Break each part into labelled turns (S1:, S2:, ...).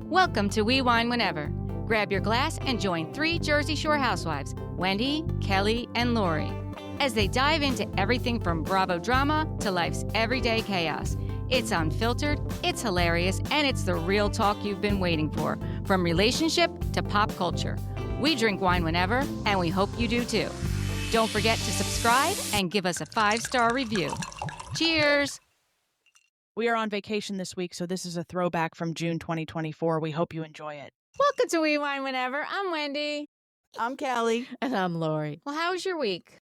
S1: Welcome to We Wine Whenever. Grab your glass and join 3 Jersey Shore housewives, Wendy, Kelly, and Lori, as they dive into everything from Bravo drama to life's everyday chaos. It's unfiltered, it's hilarious, and it's the real talk you've been waiting for, from relationship to pop culture. We drink wine whenever, and we hope you do too. Don't forget to subscribe and give us a 5-star review. Cheers!
S2: We are on vacation this week, so this is a throwback from June 2024. We hope you enjoy it.
S1: Welcome to We Wine Whenever. I'm Wendy.
S3: I'm Kelly.
S4: And I'm Lori.
S1: Well, how was your week?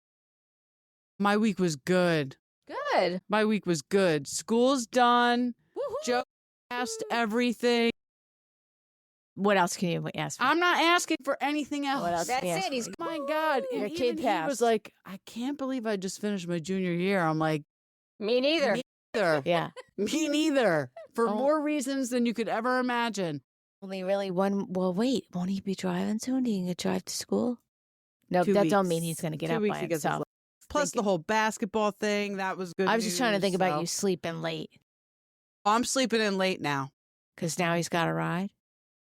S3: My week was good.
S1: Good.
S3: My week was good. School's done.
S1: Woo-hoo.
S3: Joe asked everything.
S4: What else can you ask for?
S3: I'm not asking for anything else.
S4: What else
S1: That's
S4: can you ask
S1: it. He's
S4: for?
S3: My God.
S4: Your
S3: And
S4: kid
S3: even he
S4: passed.
S3: was like, I can't believe I just finished my junior year. I'm like,
S1: Me neither.
S3: me neither.
S4: Yeah.
S3: Me neither. For
S4: Oh.
S3: more reasons than you could ever imagine.
S4: Only really one. Well, wait. Won't he be driving soon? He can drive to school? No,
S3: 2
S4: that
S3: weeks.
S4: don't mean he's going to get
S3: 2
S4: up
S3: weeks
S4: by
S3: he gets his
S4: himself.
S3: license. Plus the whole basketball thing. That was good.
S4: I was just trying to think about
S3: so-
S4: you sleeping late
S3: I'm sleeping in late now.
S4: because now he's got a ride.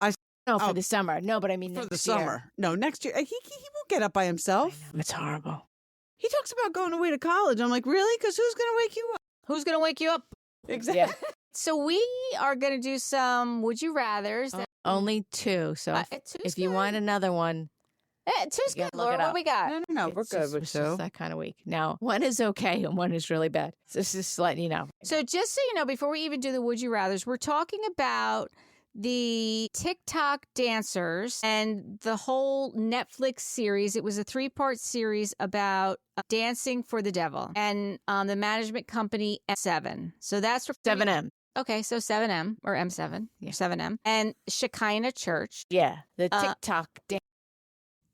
S3: I-
S4: No, for
S3: oh,
S4: the summer. No, but I mean
S3: For
S4: next
S3: the
S4: year.
S3: summer. No, next year. He won't get up by
S4: I
S3: himself.
S4: know, it's horrible.
S3: He talks about going away to college. I'm like, really? Because who's going to wake you up?
S1: Who's going to wake you up?
S3: Exactly.
S4: Yeah.
S1: So we are going to do some Would You Rathers.
S4: Only 2. So if you want another one,
S1: two's
S4: you
S1: good,
S4: gotta look
S1: Laura.
S4: it
S1: What
S4: up.
S1: we got?
S3: No, we're
S4: it's
S3: good
S4: just,
S3: with
S4: it's just
S3: two.
S4: that kind of week. Now, one is okay and one is really bad. So just letting you know.
S1: So just so you know, before we even do the Would You Rathers, we're talking about the TikTok dancers and the whole Netflix series. It was a 3-part series about dancing for the devil and the management company M7. So that's
S4: 7M.
S1: Okay, so 7M or M7
S4: Yeah.
S1: or 7M and Shekinah Church
S4: Yeah. The
S1: Uh,
S4: TikTok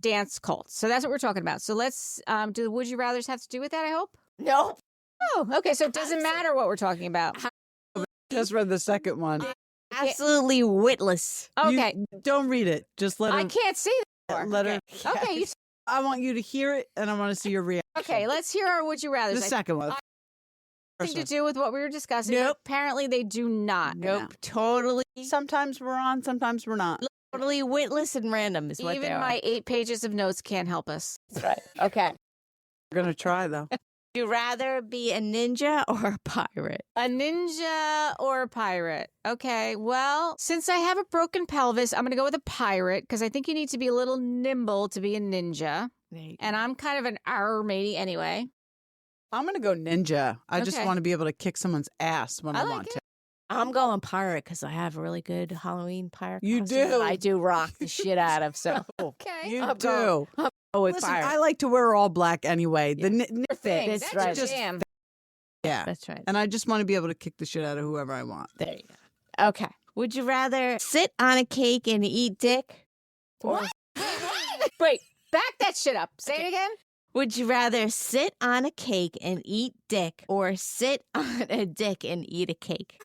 S1: dance cults. So that's what we're talking about. So let's do the Would You Rathers have to do with that, I hope?
S4: No.
S1: Oh, okay. So it doesn't matter what we're talking about.
S3: Just read the second one.
S4: Absolutely witless.
S1: Okay.
S3: Don't read it. Just let her.
S1: I can't see that.
S3: Let her.
S1: Okay, you
S3: I want you to hear it, and I want to see your reaction.
S1: okay, let's hear our Would You Rathers.
S3: The second one.
S1: Nothing to do with what we were discussing.
S4: Nope.
S1: Apparently they do not.
S4: Nope. Totally,
S3: Sometimes we're on, sometimes we're not.
S4: totally witless and random is what
S1: Even
S4: they are.
S1: my 8 pages of notes can't help us.
S4: That's right. Okay.
S3: We're gonna try though.
S4: Would you rather be a ninja or a pirate?
S1: A ninja or a pirate? Okay, well, since I have a broken pelvis, I'm going to go with a pirate because I think you need to be a little nimble to be a ninja.
S4: There you go.
S1: And I'm kind of an arr matey anyway.
S3: I'm gonna go ninja. I just
S1: Okay.
S3: want to be able to kick someone's ass when I,
S1: I like
S3: want
S1: it.
S3: to.
S4: I'm going pirate because I have a really good Halloween pirate.
S3: You
S4: costume that
S3: do.
S4: I do rock the shit out of. So
S1: Okay.
S3: You
S4: I'm
S3: do.
S4: going- oh, with
S3: Listen,
S4: pirate.
S3: I like to wear all black anyway. The
S1: Your thing.
S4: That's
S1: That's
S4: right.
S1: your jam.
S3: yeah,
S4: That's right.
S3: and I just want to be able to kick the shit out of whoever I want.
S4: There you go. Okay. Would you rather sit on a cake and eat dick? Or
S1: What? Wait, back that shit up. Say it again.
S4: would you rather sit on a cake and eat dick or sit on a dick and eat a cake?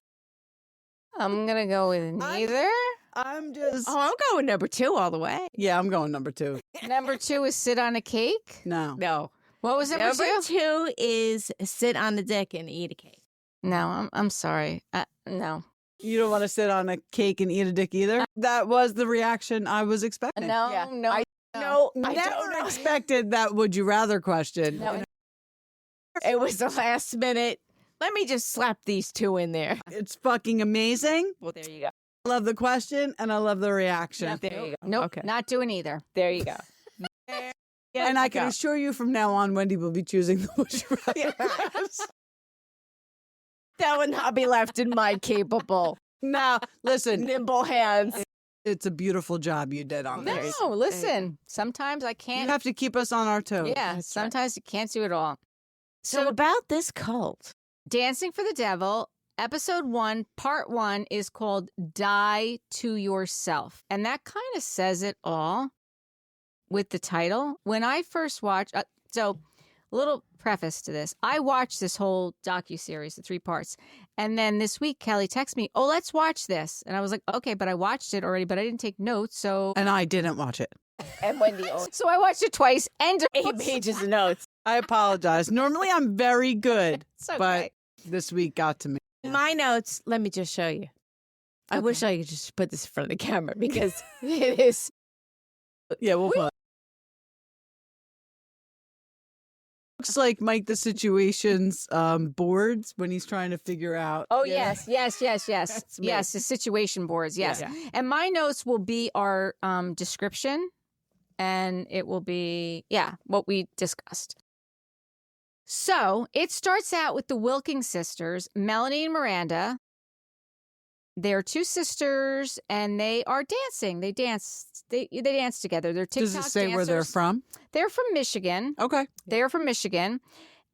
S1: I'm going to go with neither.
S3: I'm just.
S4: Oh, I'm going number 2 all the way.
S3: Yeah, I'm going number 2.
S1: Number 2 is sit on a cake.
S3: No.
S4: No.
S1: What was number 2?
S4: 2 is sit on the dick and eat a cake.
S1: No, I'm sorry. No.
S3: You don't want to sit on a cake and eat a dick either? That was the reaction I was expecting.
S1: No,
S4: Yeah.
S1: no.
S4: I-
S1: no.
S4: I
S3: Never
S4: don't know.
S3: expected that would you rather question.
S1: No.
S4: It was the last minute. Let me just slap these 2 in there.
S3: It's fucking amazing.
S4: Well, there you go.
S3: I love the question and I love the reaction.
S4: There you go.
S1: Nope,
S4: Okay.
S1: not doing either.
S4: There you go.
S3: And I can assure you from now on, Wendy will be choosing the would you rather.
S4: That would not be left in my capable,
S3: Now, listen,
S4: nimble hands.
S3: it's a beautiful job you did on this.
S1: No, listen. Sometimes I
S3: You
S1: can't.
S3: have to keep us on our toes.
S1: Yeah,
S4: That's
S1: sometimes you can't do it all.
S4: So about this cult.
S1: Dancing for the Devil, episode 1, part 1 is called Die to Yourself. And that kind of says it all with the title. When I first watched, so a little preface to this. I watched this whole docuseries, the 3 parts. And then this week, Kelly texted me, oh, let's watch this. And I was like, okay, but I watched it already, but I didn't take notes. So
S3: And I didn't watch it.
S4: And Wendy owns
S1: so I watched it twice and
S4: 8 pages of notes.
S3: I apologize. Normally I'm very good,
S1: It's okay.
S3: but this week got to me.
S4: My notes, let me just show you. I wish I could just put this in front of the camera because it is.
S3: Yeah, we'll put. Looks like Mike the Situation's boards when he's trying to figure out.
S1: Oh,
S3: Yeah.
S1: yes.
S3: That's me.
S1: Yes, the situation boards, yes.
S3: Yeah.
S1: And my notes will be our description, and it will be, what we discussed. So it starts out with the Wilking sisters, Melanie and Miranda. They're two sisters, and they are dancing. They dance together. They're TikTok
S3: Does it say where they're
S1: dancers.
S3: from?
S1: They're from Michigan.
S3: Okay.
S1: They're from Michigan,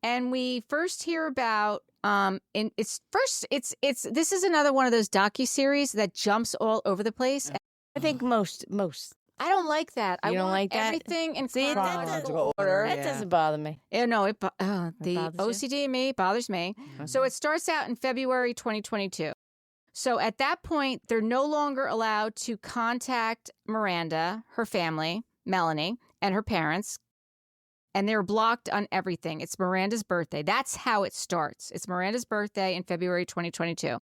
S1: and we first hear about this is another one of those docuseries that jumps all over the place.
S4: I think most.
S1: I don't like that. I
S4: You don't
S1: want
S4: like that?
S1: everything in
S4: See, that
S1: chronological order.
S4: That doesn't bother me.
S1: Yeah, no, the
S4: bothers
S1: OCD in me bothers me. So it starts out in February 2022. So at that point, they're no longer allowed to contact Miranda, her family, Melanie, and her parents. And they're blocked on everything. It's Miranda's birthday. That's how it starts. It's Miranda's birthday in February 2022.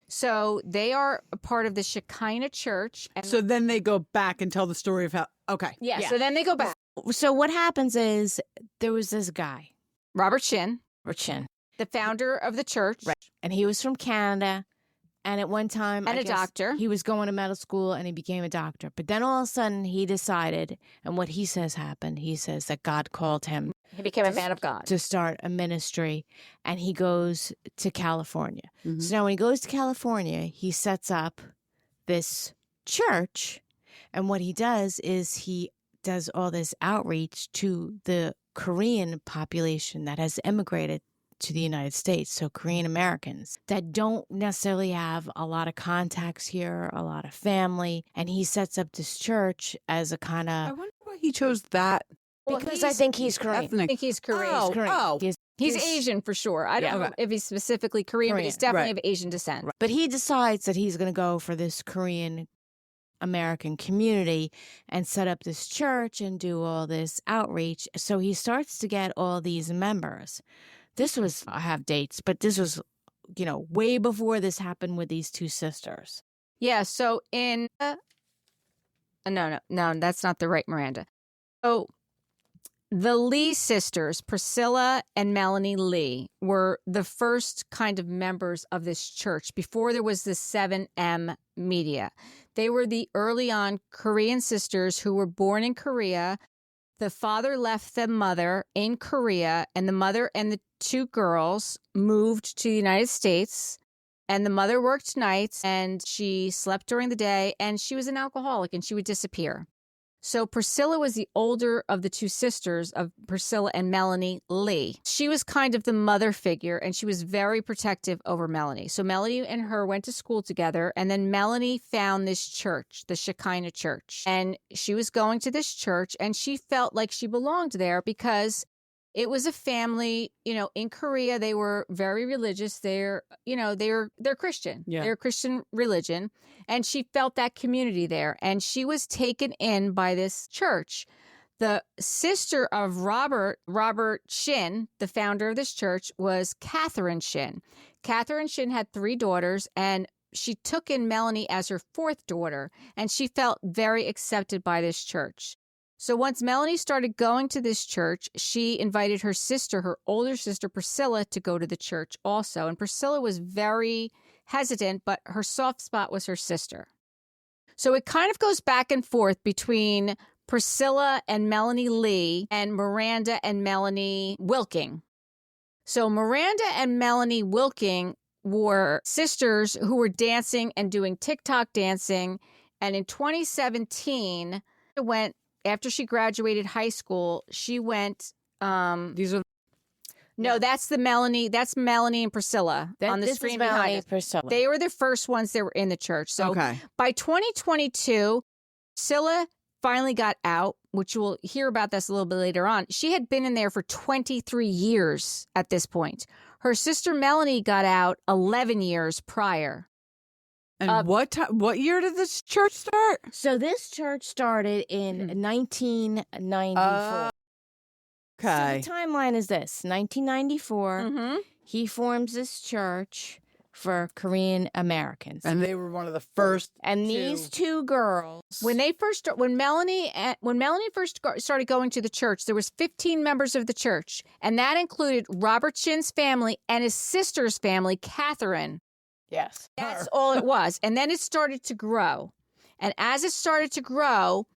S1: So they are a part of the Shekinah Church. And
S3: So then they go back and tell the story of how. Okay.
S1: yeah, so then they go back.
S4: So what happens is there was this guy,
S1: Robert Shinn,
S4: Robert Shinn,
S1: the founder of the church.
S4: right? And he was from Canada. And at one time,
S1: And
S4: I
S1: a
S4: guess
S1: doctor.
S4: He was going to medical school and he became a doctor. But then all of a sudden he decided, and what he says happened, he says that God called him
S1: He became a man of God.
S4: to start a ministry, and he goes to California.
S3: Mhm.
S4: So now when he goes to California, he sets up this church, and what he does is he does all this outreach to the Korean population that has immigrated to the United States, so Korean Americans that don't necessarily have a lot of contacts here, a lot of family, and he sets up this church as a kind
S3: I
S4: of,
S3: wonder why he chose that.
S4: because I think he's Korean.
S1: I
S3: Ethnic.
S1: think he's Korean.
S3: Oh,
S4: Korean.
S3: oh.
S1: He's Asian for sure. I don't
S4: Yeah.
S1: know if he's specifically Korean, but he's
S4: Korean,
S1: definitely
S3: right.
S1: of Asian descent.
S4: But he decides that he's going to go for this Korean American community and set up this church and do all this outreach. So he starts to get all these members. This was, I have dates, but this was, way before this happened with these two sisters.
S1: Yeah, so in no, that's not the right Miranda. So the Lee sisters, Priscilla and Melanie Lee, were the first kind of members of this church before there was the 7M media. They were the early on Korean sisters who were born in Korea. The father left the mother in Korea, and the mother and the two girls moved to the United States. And the mother worked nights, and she slept during the day, and she was an alcoholic, and she would disappear. So Priscilla was the older of the two sisters of Priscilla and Melanie Lee. She was kind of the mother figure, and she was very protective over Melanie. So Melanie and her went to school together, and then Melanie found this church, the Shekinah Church. And she was going to this church, and she felt like she belonged there because it was a family, in Korea, they were very religious. They're Christian.
S3: Yeah.
S1: They're Christian religion. And she felt that community there. And she was taken in by this church. The sister of Robert Shinn, the founder of this church, was Catherine Shinn. Catherine Shinn had 3 daughters, and she took in Melanie as her 4th daughter. And she felt very accepted by this church. So once Melanie started going to this church, she invited her sister, her older sister, Priscilla, to go to the church also. And Priscilla was very hesitant, but her soft spot was her sister. So it kind of goes back and forth between Priscilla and Melanie Lee and Miranda and Melanie Wilking. So Miranda and Melanie Wilking were sisters who were dancing and doing TikTok dancing. And in 2017, after she graduated high school, she went.
S3: These are.
S1: No, that's Melanie and Priscilla on the
S4: this
S1: screen
S4: is
S1: behind
S4: Melanie
S1: us.
S4: Priscilla.
S1: They were the first ones that were in the church. So
S3: Okay.
S1: by 2022, Priscilla finally got out, which we'll hear about this a little bit later on. She had been in there for 23 years at this point. Her sister Melanie got out 11 years prior.
S3: And what year did this church start?
S4: So this church started in 1994.
S3: Okay.
S4: So the timeline is this: 1994.
S1: Mm-hmm.
S4: He forms this church. for Korean Americans.
S3: And they were one of the first.
S4: And these two girls,
S1: When Melanie first started going to the church, there was 15 members of the church, and that included Robert Shinn's family and his sister's family, Catherine.
S4: yes,
S1: That's all it was. And then it started to grow. And as it started to grow,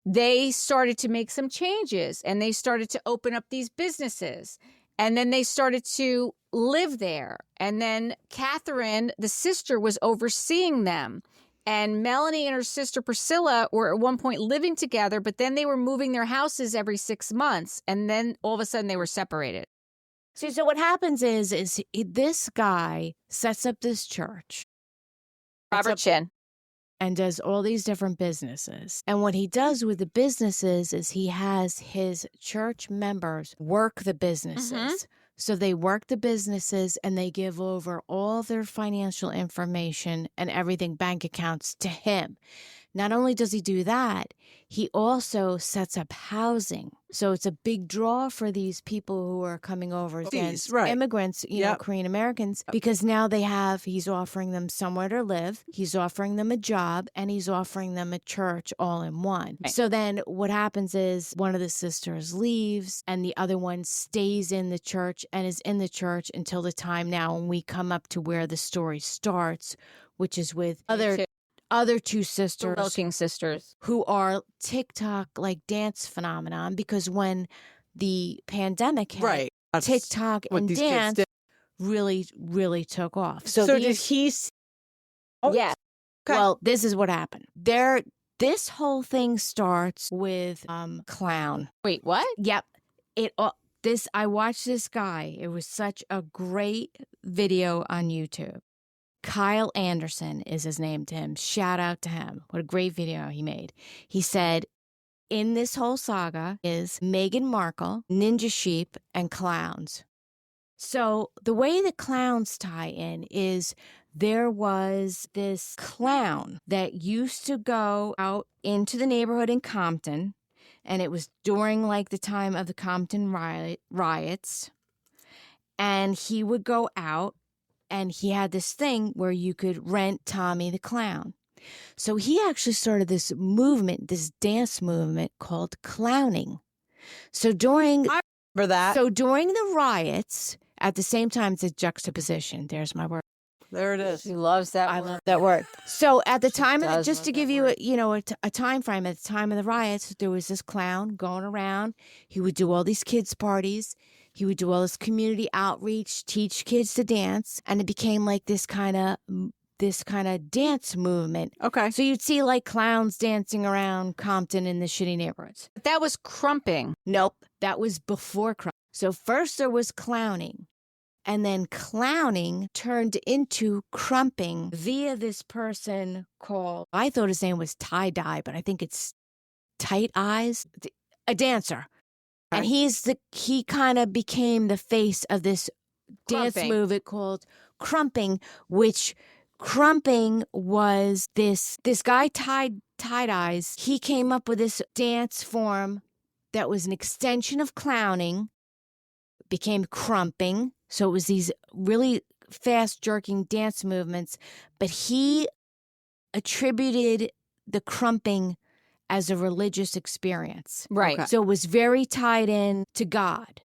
S1: they started to make some changes, and they started to open up these businesses. And then they started to live there. And then Catherine, the sister, was overseeing them. And Melanie and her sister Priscilla were at one point living together, but then they were moving their houses every 6 months. And then all of a sudden they were separated.
S4: See, so what happens is this guy sets up this church.
S1: Robert Shinn.
S4: And does all these different businesses. And what he does with the businesses is he has his church members work the businesses. So they work the businesses and they give over all their financial information and everything, bank accounts, to him. Not only does he do that, he also sets up housing. So it's a big draw for these people who are coming over as immigrants, you know, Korean Americans, because now he's offering them somewhere to live, he's offering them a job, and he's offering them a church all in one. Right. So then what happens is one of the sisters leaves and the other one stays in the church and is in the church until the time now when we come up to where the story starts, which is with other two sisters,
S1: the Wilking sisters,
S4: who are TikTok like dance phenomenon, because when the pandemic hit, TikTok and dance really, really took off. So
S3: did he?
S1: Yes.
S3: Okay.
S4: Well, this is what happened. This whole thing starts with clown.
S1: Wait, what?
S4: Yep. I watched this guy. It was such a great video on YouTube. Kyle Anderson is his name to him. Shout out to him. What a great video he made. He said, in this whole saga is Meghan Markle, Ninja Sheep, and clowns. So the way the clowns tie in is there was this clown that used to go out into the neighborhood in Compton, and it was during like the time of the Compton riots, and he would go out. And he had this thing where you could rent Tommy the Clown. So he actually started this movement, this dance movement called clowning. So during the riots, at the same time, it's a juxtaposition. There's my word.
S3: There it is.
S1: She loves that.
S4: I love that word. So at the time, just to give you a time frame, at the time of the riots, there was this clown going around. He would do all these kids' parties. He would do all this community outreach, teach kids to dance, and it became like this kind of dance movement.
S3: Okay.
S4: So you'd see like clowns dancing around Compton in the shitty neighborhoods.
S1: But that was crumping.
S4: Nope, that was before crump. So first there was clowning, and then clowning turned into crumping via this person called, I thought his name was Tie-Dye, but I think it's Tight Eyes, a dancer. And he kind of became the face of this dance movement called crumping, which crumping was this guy Tie-Dyes. He came up with this dance form that was an extension of clowning, became crumping. So it was these really fast jerking dance movements, but he attributed the crumping as a religious experience.
S1: Right.
S3: Okay.
S4: So it was very tied in to God.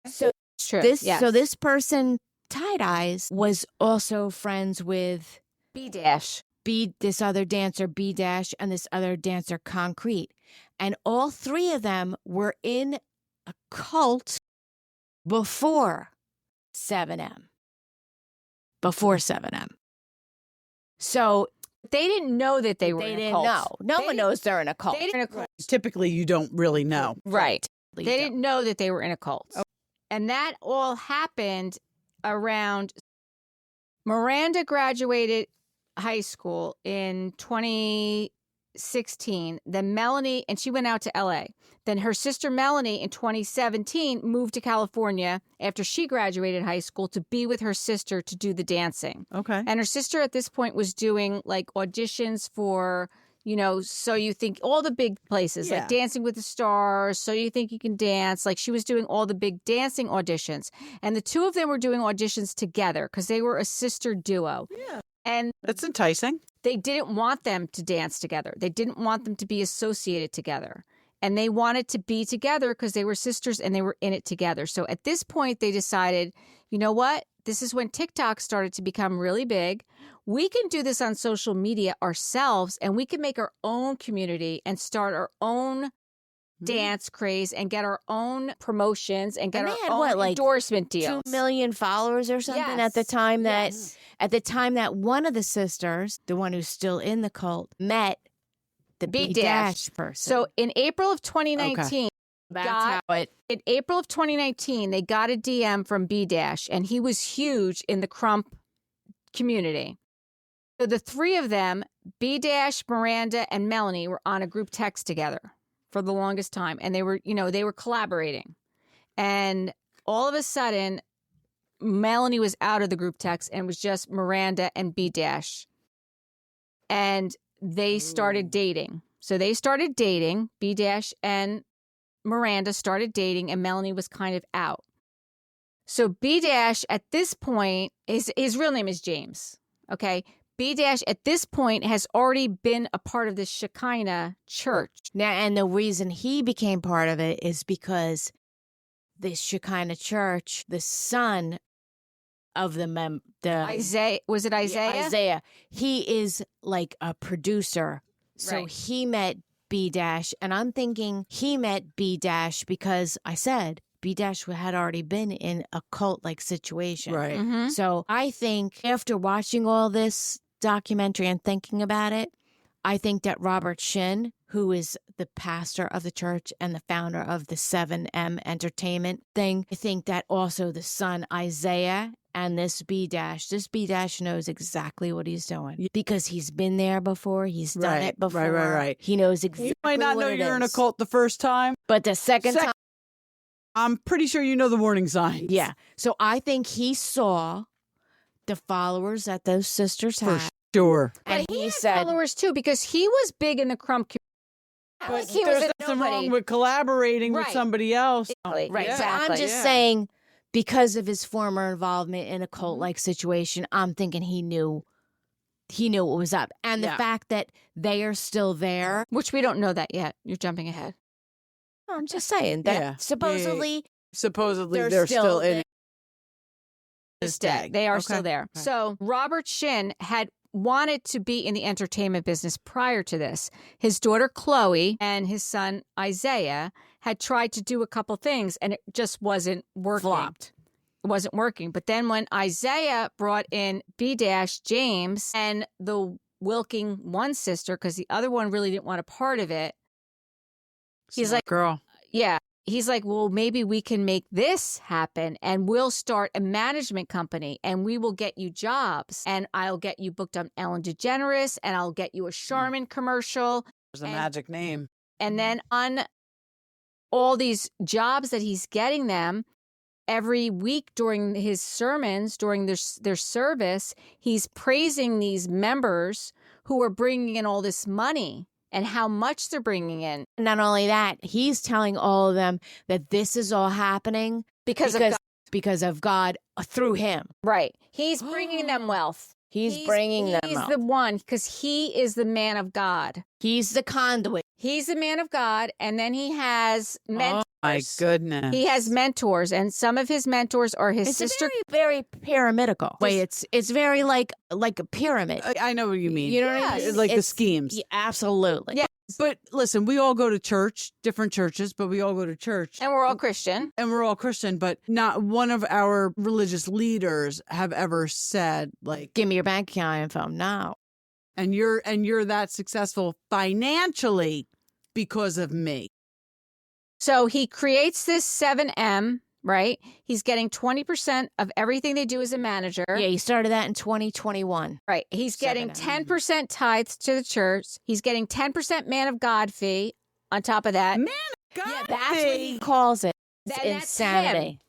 S4: So
S1: true.
S4: This person, Tie-Dyes, was also friends with
S1: B-Dash.
S4: this other dancer, B-Dash, and this other dancer, Concrete. And all three of them were in a cult before 7M. So
S1: they didn't know that they were in a cult.
S4: Know. No one knows they're in a cult.
S3: Typically, you don't really know.
S1: Right. They didn't know that they were in a cult. Oh. And that all happened around Miranda graduated high school in 2016. Then Melanie, and she went out to LA. Then her sister Melanie in 2017 moved to California after she graduated high school to be with her sister to do the dancing.
S3: Okay.
S1: And her sister at this point was doing like auditions for So You Think, all the big places, like Dancing with the Stars, So You Think You Can Dance. Like, she was doing all the big dancing auditions. And the two of them were doing auditions together because they were a sister duo.
S3: Yeah.
S1: And
S3: That's enticing.
S1: they didn't want them to dance together. They didn't want them to be associated together. And they wanted to be together because they were sisters and they were in it together. So at this point, they decided, you know what? This is when TikTok started to become really big. We can do this on social media ourselves, and we can make our own community and start our own dance craze and get our own promotions and get our own endorsement deals.
S4: 2 million followers or something at the time that one of the sisters, the one who's still in the cult, met the B-dash person.
S1: So in April of 2019, in April of 2019, they got a DM from B-dash, and he was huge in the Crump community. So the three of them, B-dash, Miranda, and Melanie, were on a group text together for the longest time, and they were collaborating. And all of a sudden, Melanie was out of the group text and it was just Miranda and B-dash. And they started dating. So they started dating. B-dash and Miranda started dating, and Melanie was kind of out. So B-dash at this point, his real name is James. Okay. B-dash at this point has already been a part of the Shekinah Church.
S4: Now, and the reason he became part of it is because the Shekinah Church, the son of the
S1: Isaiah, was it Isaiah?
S4: Yeah, Isaiah. He is like a producer. So he met B-dash, and I'm thinking he met B-dash because I said B-dash had already been in a cult-like situation.
S3: Right.
S1: Mm-hmm.
S4: So I think after watching all this documentary and thinking about it, I think that Robert Shinn, who is the pastor of the church and the founder of the 7M entertainment thing, I think that also the son Isaiah and this B-dash knows exactly what he's doing because he's been there before. He's done it before.
S3: Right.
S4: He knows exactly.
S3: You might not know you're in a cult the first time,
S4: but the second time,
S3: I'm pretty sure you know the warning signs.
S4: Yeah. So I think he saw the followers that those sisters had.
S3: For sure.
S1: And he said followers too, because he was big in the Crump community.
S3: But he there's nothing wrong with collaborating with somebody else.
S1: Right.
S3: Yeah.
S1: Exactly.
S4: I'm just saying, because of his former involvement in a cult-like situation, I'm thinking he knew what was up. And the fact that they are still there.
S1: Which we don't know that yet. You're jumping ahead.
S4: I'm just saying that supposedly
S3: they're still in it.
S1: This day. They are still there.
S3: Okay.
S1: So Robert Shinn had wanted to be in the entertainment business prior to this. His daughter Chloe and his son Isaiah had tried to do a couple things, and it just wasn't working.
S4: Flopped.
S1: It wasn't working. But then when Isaiah brought in B-dash James and the Wilking one sister, because the other one really didn't want a part of it, he's like,
S3: girl.
S1: Yeah. He's like, well, maybe we can make this happen and we'll start a management company and we will get you jobs and I'll get you booked on Ellen DeGeneres and I'll get you a Charmin commercial.
S3: There's a magic name.
S1: And then on all these jobs that he's getting them, every week during his sermons, during their service, he's praising these members who are bringing in all this money and how much they're bringing in.
S4: Not only that, he's telling all of them that this is all happening because of God through him.
S1: Right. He's bringing them wealth.
S4: He's bringing them
S1: He's
S4: wealth.
S1: the one, because he is the man of God.
S4: He's the conduit.
S1: He's the man of God, and then he has mentors.
S3: Oh, my goodness.
S1: He has mentors, and some of his mentors are his sister.
S4: It's very pyramidal. Wait, it's very like a pyramid.
S3: I know what you mean.
S4: You know what I mean?
S3: Like the schemes.
S4: Yeah, absolutely.
S1: Yeah.
S3: But listen, we all go to church, different churches, but we all go to church.
S1: And we're all Christian.
S3: But not one of our religious leaders have ever said, like,
S4: give me your bank account info now.
S3: And you're that successful financially because of me.
S1: So he creates this 7M, right? He's getting 20% of everything they do as a manager.
S4: Yeah, he started that in 2021.
S1: Right. He's getting 10% tithes to the church. He's getting 10% man of God fee on top of that.
S3: Man of God
S4: yeah, that's what he calls it.
S1: That's
S4: insanity.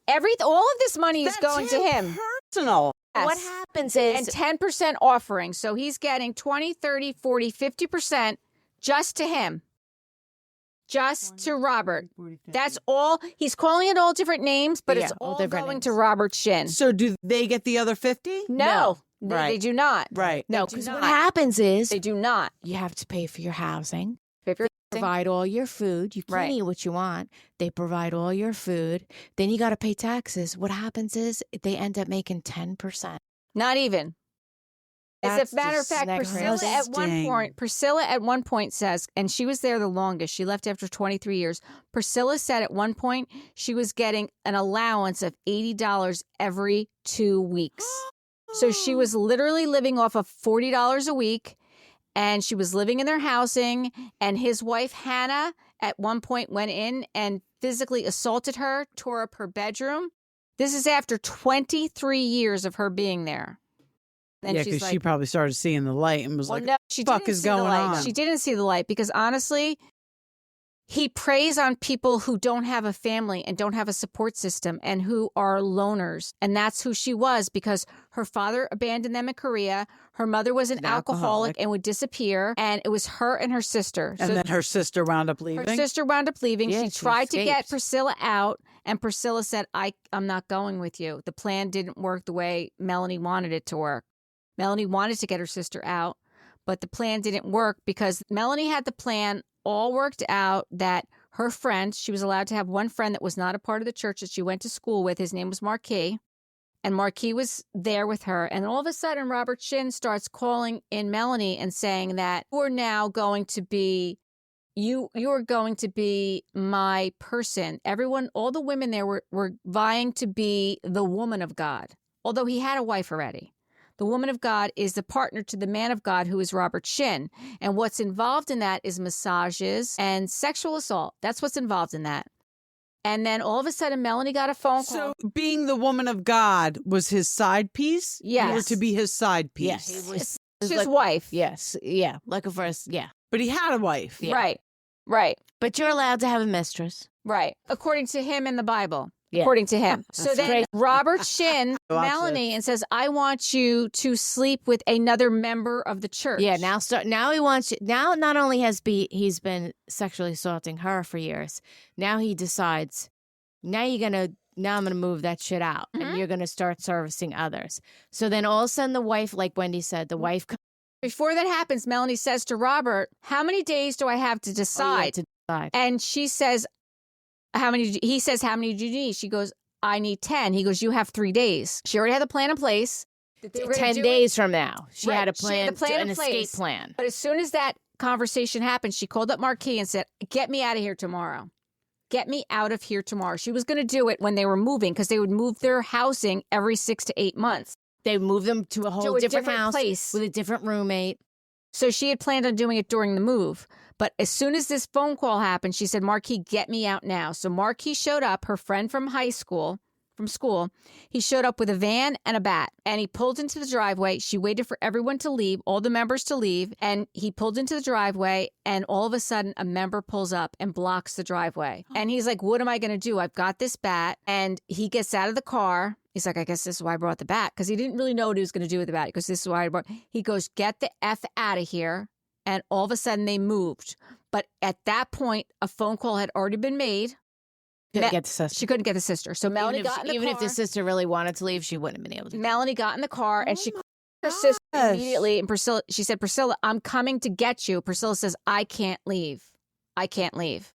S1: All of this money is going to him.
S3: Personal.
S1: Yes.
S4: What happens is...
S1: And 10% offering. So he's getting 20, 30, 40, 50% just to him. Just to Robert. That's all. He's calling it all different names, but it's all
S4: different
S1: going
S4: names.
S1: to Robert Shinn.
S3: So do they get the other 50?
S1: No. They
S3: Right.
S1: do not.
S3: Right.
S4: No,
S1: They do
S4: because what
S1: not.
S4: happens is
S1: They do not.
S4: you have to pay for your housing.
S1: If you're
S4: Provide all your food. You can't
S1: Right.
S4: eat what you want. They provide all your food. Then you got to pay taxes. What happens is they end up making 10%.
S1: not even. As
S3: That's
S1: a matter of fact,
S3: disgusting.
S1: Priscilla at one point says, and she was there the longest. She left after 23 years. Priscilla said at one point she was getting an allowance of $80 every 2 weeks. So she was literally living off of $40 a week, and she was living in their housing. And his wife, Hannah, at one point went in and physically assaulted her, tore up her bedroom. This is after 23 years of her being there. And
S3: Yeah,
S1: she's
S3: because
S1: like,
S3: she probably started seeing the light and was
S1: well,
S3: like,
S1: no, she
S3: fuck
S1: didn't
S3: is
S1: see the
S3: going
S1: light.
S3: on?
S1: She didn't see the light because honestly, he preys on people who don't have a family and don't have a support system and who are loners. And that's who she was because her father abandoned them in Korea. Her mother was an alcoholic and would disappear. And it was her and her sister.
S3: and
S1: So
S3: then her sister wound up leaving.
S1: her sister wound up leaving.
S4: Yeah,
S1: she
S4: she
S1: tried to get
S4: escaped.
S1: Priscilla out, and Priscilla said, I'm not going with you. The plan didn't work the way Melanie wanted it to work. Melanie wanted to get her sister out, but the plan didn't work because Melanie had the plan all worked out that her friend, she was allowed to have one friend that was not a part of the church that she went to school with. His name was Marquis. And Marquis was there with her. And all of a sudden, Robert Shinn starts calling in Melanie and saying that you are now going to be, you are going to be my person. Everyone, all the women there were vying to be the woman of God, although he had a wife already. The woman of God is the partner to the man of God, who is Robert Shinn. And what's involved in that is massages and sexual assault. That's what's involved in that. And then all of a sudden, Melanie got a phone call.
S3: So being the woman of God was his side piece?
S1: Yes.
S3: You were to be his side piece.
S4: Yes. It was
S1: His wife.
S4: Yes. Yeah. Like a first. Yeah.
S3: But he had a wife.
S4: Yeah.
S1: Right.
S4: But you're allowed to have a mistress.
S1: Right. According to him in the Bible.
S4: Yeah.
S1: According to him. So
S4: That's
S1: then
S4: crazy.
S1: Robert Shinn,
S3: Watch
S1: Melanie, and says, I want you to sleep with another member of the church.
S4: Yeah. Now he wants you. Now not only he's been sexually assaulting her for years. Now he decides. Now I'm gonna move that shit out, and you're gonna start servicing others. So then all of a sudden, the wife, like Wendy said, the wife
S1: Before that happens, Melanie says to Robert, how many days do I have to decide?
S4: to decide.
S1: And she says, he says, how many do you need? She goes, I need 10. He goes, you have 3 days. She already had the plan in place. That they were gonna
S4: 10
S1: do it.
S4: days from now, she
S1: Right.
S4: had a
S1: She
S4: plan,
S1: had the plan
S4: an
S1: in place.
S4: escape plan.
S1: But as soon as that conversation happened, she called up Marquis and said, get me out of here tomorrow. Get me out of here tomorrow. She was going to do it when they were moving because they would move their housing every 6 to 8 months.
S4: They moved them to a whole different house
S1: place.
S4: with a different roommate.
S1: So she had planned on doing it during the move. But as soon as this phone call happened, she said, Marquis, get me out now. So Marquis showed up, her friend from school. He showed up with a van and a bat, and he pulled into the driveway. She waited for everyone to leave, all the members to leave, and he pulled into the driveway, and all of a sudden a member pulls up and blocks the driveway. And he's like, what am I going to do? I've got this bat. And he gets out of the car. He's like, I guess this is why I brought the bat, because he didn't really know what he was going to do with the bat, because this is why I brought. He goes, get the F out of here. And all of a sudden they moved. But at that point, a phone call had already been made.
S4: Couldn't get the sister.
S1: She couldn't get the sister. So Melanie got in the
S4: even
S1: car.
S4: if the sister really wanted to leave, she wouldn't have been able to.
S1: Melanie got in the car and she called her sister immediately. And she said, Priscilla, I'm coming to get you. Priscilla says, I can't leave. I can't leave.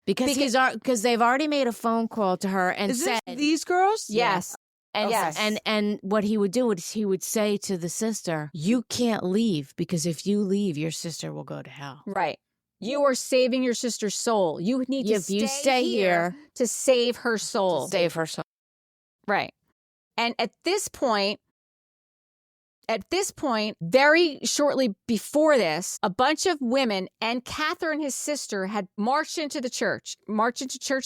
S4: Because they've already made a phone call to her and
S3: Is
S4: said
S3: this these girls?
S1: Yes.
S4: And
S1: Yes.
S4: and what he would do is he would say to the sister, you can't leave because if you leave, your sister will go to hell.
S1: Right. You are saving your sister's soul. You need to
S4: If you stay here
S1: to save her soul.
S4: Save her soul.
S1: Right. And at this point, very shortly before this, a bunch of women and Catherine, his sister, had marched into church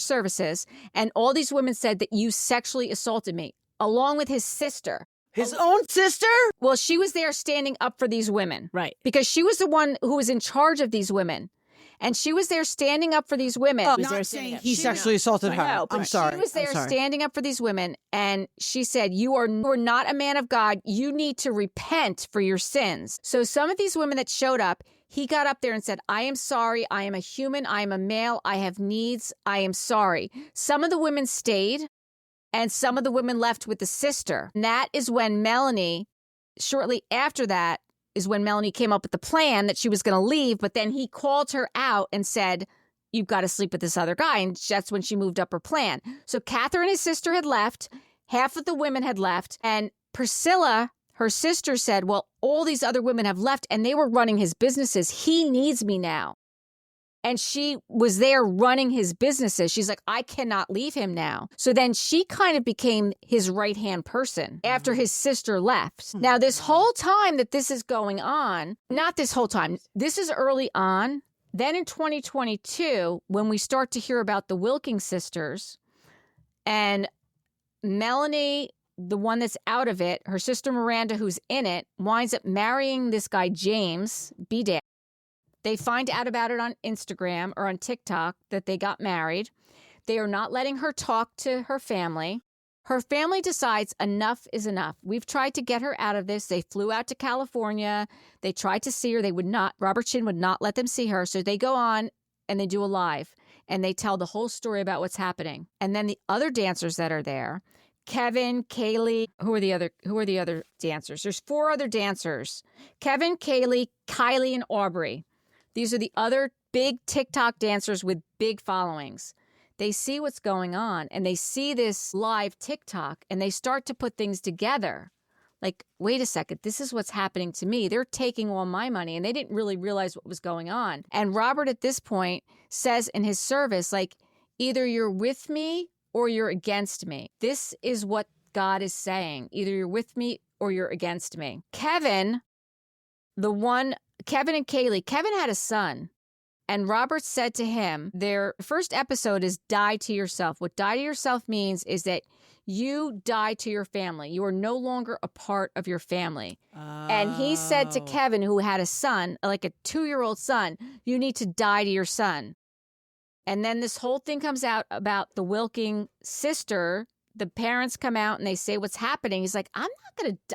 S1: services. And all these women said that you sexually assaulted me, along with his sister.
S3: His own sister?
S1: Well, she was there standing up for these women.
S4: Right.
S1: Because she was the one who was in charge of these women. And she was there standing up for these women.
S3: Oh, not saying he sexually assaulted her.
S1: No, but
S3: I'm sorry.
S1: She was there standing up for these women, and she said, you are not a man of God. You need to repent for your sins. So some of these women that showed up, He got up there and said, I am sorry. I am a human. I am a male. I have needs. I am sorry. Some of the women stayed and some of the women left with the sister. And that is when Melanie, shortly after that, is when Melanie came up with the plan that she was going to leave. But then he called her out and said, you've got to sleep with this other guy. And that's when she moved up her plan. So Catherine, his sister, had left. Half of the women had left. And Priscilla, her sister, said, well, all these other women have left and they were running his businesses. He needs me now. And she was there running his businesses. She's like, I cannot leave him now. So then she kind of became his right-hand person after his sister left. Now, this whole time that this is going on, not this whole time, this is early on. Then in 2022, when we start to hear about the Wilking sisters and Melanie, the one that's out of it, her sister Miranda, who's in it, winds up marrying this guy, James B. They find out about it on Instagram or on TikTok that they got married. They are not letting her talk to her family. Her family decides enough is enough. We've tried to get her out of this. They flew out to California. They tried to see her. They would not. Robert Shinn would not let them see her. So they go on and they do a live and they tell the whole story about what's happening. And then the other dancers that are there, Kevin, Kaylee, who are the other dancers? There's 4 other dancers. Kevin, Kaylee, Kylie, and Aubrey. These are the other big TikTok dancers with big followings. They see what's going on and they see this live TikTok and they start to put things together. Like, wait a second, this is what's happening to me. They're taking all my money and they didn't really realize what was going on. And Robert at this point says in his service, like, either you're with me or you're against me. This is what God is saying. Either you're with me or you're against me. Kevin and Kaylee, Kevin had a son, and Robert said to him, their first episode is die to yourself. What die to yourself means is that you die to your family. You are no longer a part of your family. And he said to Kevin, who had a son, like a 2-year-old son, you need to die to your son. And then this whole thing comes out about the Wilking sister. The parents come out and they say what's happening. He's like, I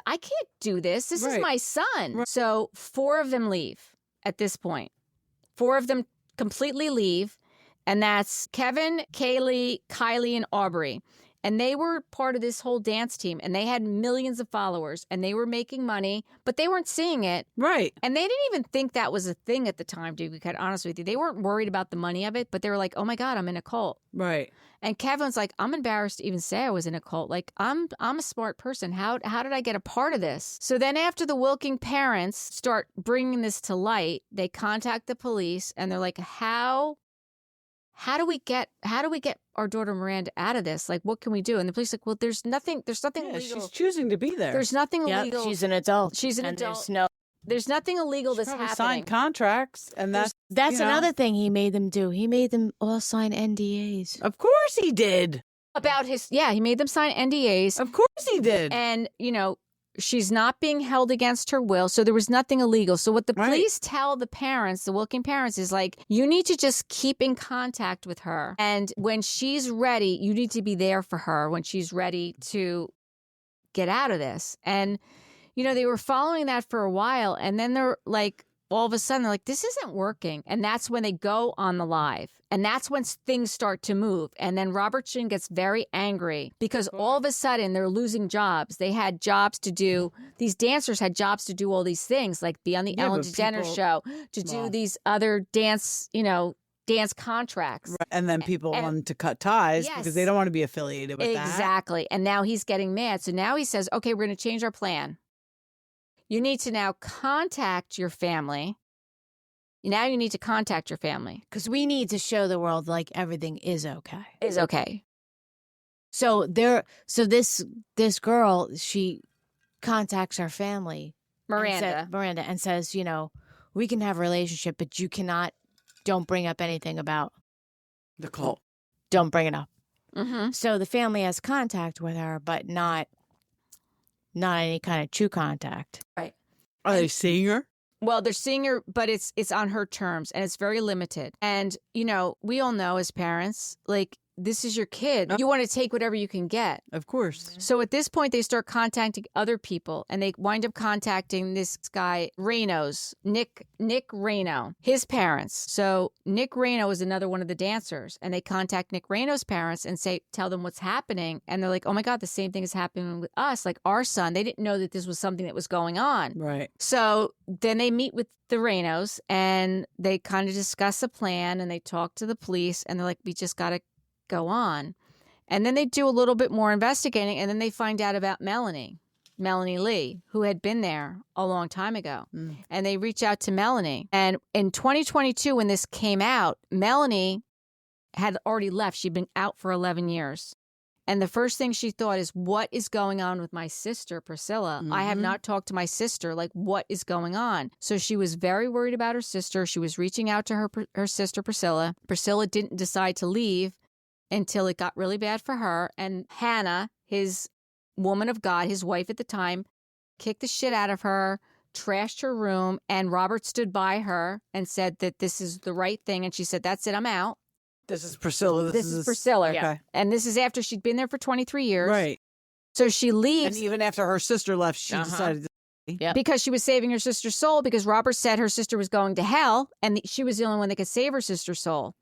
S1: can't do this. This is my son. Right. So 4 of them leave at this point. 4 of them completely leave. And that's Kevin, Kaylee, Kylie, and Aubrey. And they were part of this whole dance team. And they had millions of followers. And they were making money, but they weren't seeing it.
S3: Right.
S1: And they didn't even think that was a thing at the time, to be quite honest with you. They weren't worried about the money of it, but they were like, oh my God, I'm in a cult.
S3: Right.
S1: And Kevin's like, I'm embarrassed to even say I was in a cult. Like, I'm a smart person. How did I get a part of this? So then after the Wilking parents start bringing this to light, they contact the police and they're like, how do we get our daughter Miranda out of this? Like, what can we do? And the police are like, well, there's nothing illegal.
S3: She's choosing to be there.
S1: There's nothing
S4: Yep,
S1: illegal.
S4: she's an adult.
S1: She's an
S4: and
S1: adult.
S4: There's
S1: There's nothing illegal that's
S3: Probably
S1: happening.
S3: signed contracts, and that's
S4: another thing he made them do. He made them all sign NDAs.
S3: Of course he did.
S1: About he made them sign NDAs.
S3: Of course he did.
S1: And, she's not being held against her will. So there was nothing illegal. So what the police tell the parents, the Wilking parents, is like, you need to just keep in contact with her. And when she's ready, you need to be there for her when she's ready to get out of this. And, they were following that for a while. And then they're like, all of a sudden, they're like, this isn't working. And that's when they go on the live. And that's when things start to move. And then Robert Shinn gets very angry because all of a sudden they're losing jobs. They had jobs to do. These dancers had jobs to do all these things, like be on the Ellen DeGeneres show, to do these other dance contracts.
S3: Right. And then people wanted to cut ties because they don't want to be affiliated with that.
S1: Exactly. And now he's getting mad. So now he says, okay, we're going to change our plan. You need to now contact your family. Now you need to contact your family.
S4: Because we need to show the world like everything is okay.
S1: Is okay.
S4: So this girl, she contacts her family.
S1: Miranda.
S4: And says, we can have a relationship, but don't bring up anything about
S3: the cult.
S4: Don't bring it up.
S1: Mm-hmm.
S4: So the family has contact with her, but not any kind of true contact.
S1: Right.
S3: Are they seeing her?
S1: Well, they're seeing her, but it's on her terms and it's very limited. And, we all know as parents, like, this is your kid. You want to take whatever you can get.
S3: Of course.
S1: So at this point, they start contacting other people, and they wind up contacting this guy, Reno's, Nick Reno, his parents. So Nick Reno is another one of the dancers, and they contact Nick Reno's parents and tell them what's happening. And they're like, oh my God, the same thing is happening with us, like our son. They didn't know that this was something that was going on.
S3: Right.
S1: So then they meet with the Renos, and they kind of discuss a plan, and they talk to the police, and they're like, we just got to go on. And then they do a little bit more investigating, and then they find out about Melanie Lee, who had been there a long time ago. And they reach out to Melanie. And in 2022, when this came out, Melanie had already left. She'd been out for 11 years. And the first thing she thought is, what is going on with my sister, Priscilla? I have not talked to my sister. Like, what is going on? So she was very worried about her sister. She was reaching out to her sister, Priscilla. Priscilla didn't decide to leave until it got really bad for her. And Hannah, his woman of God, his wife at the time, kicked the shit out of her, trashed her room, and Robert stood by her and said that this is the right thing. And she said, that's it, I'm out.
S3: This is Priscilla.
S1: This is Priscilla.
S3: Okay.
S1: And this is after she'd been there for 23 years.
S3: Right.
S1: So she leaves.
S3: And even after her sister left, she decided to
S1: because she was saving her sister's soul, because Robert said her sister was going to hell, and she was the only one that could save her sister's soul.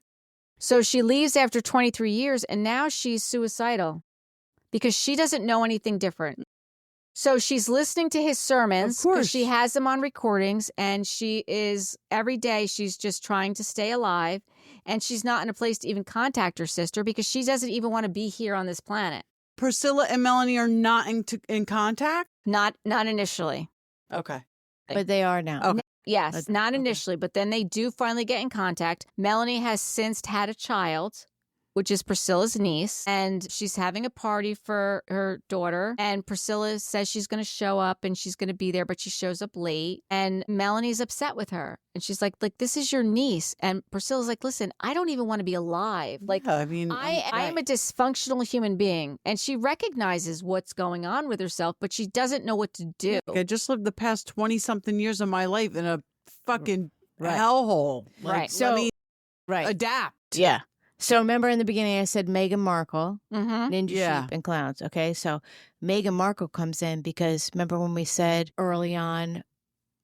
S1: So she leaves after 23 years, and now she's suicidal because she doesn't know anything different. So she's listening to his sermons because she has them on recordings, and she is, every day, she's just trying to stay alive, and she's not in a place to even contact her sister because she doesn't even want to be here on this planet.
S3: Priscilla and Melanie are not in contact?
S1: Not initially.
S3: Okay.
S4: But they are now.
S3: Okay.
S1: Yes, not initially, but then they do finally get in contact. Melanie has since had a child, which is Priscilla's niece, and she's having a party for her daughter. And Priscilla says she's going to show up and she's going to be there, but she shows up late. And Melanie's upset with her. And she's like, this is your niece. And Priscilla's like, listen, I don't even want to be alive. Like,
S3: yeah, I mean,
S1: I am a dysfunctional human being. And she recognizes what's going on with herself, but she doesn't know what to do.
S3: I just lived the past 20-something years of my life in a fucking hellhole. Like,
S1: Right.
S3: So, let me adapt.
S4: Yeah. So remember in the beginning I said Meghan Markle, Ninja Sheep and Clowns. Okay, so Meghan Markle comes in because remember when we said early on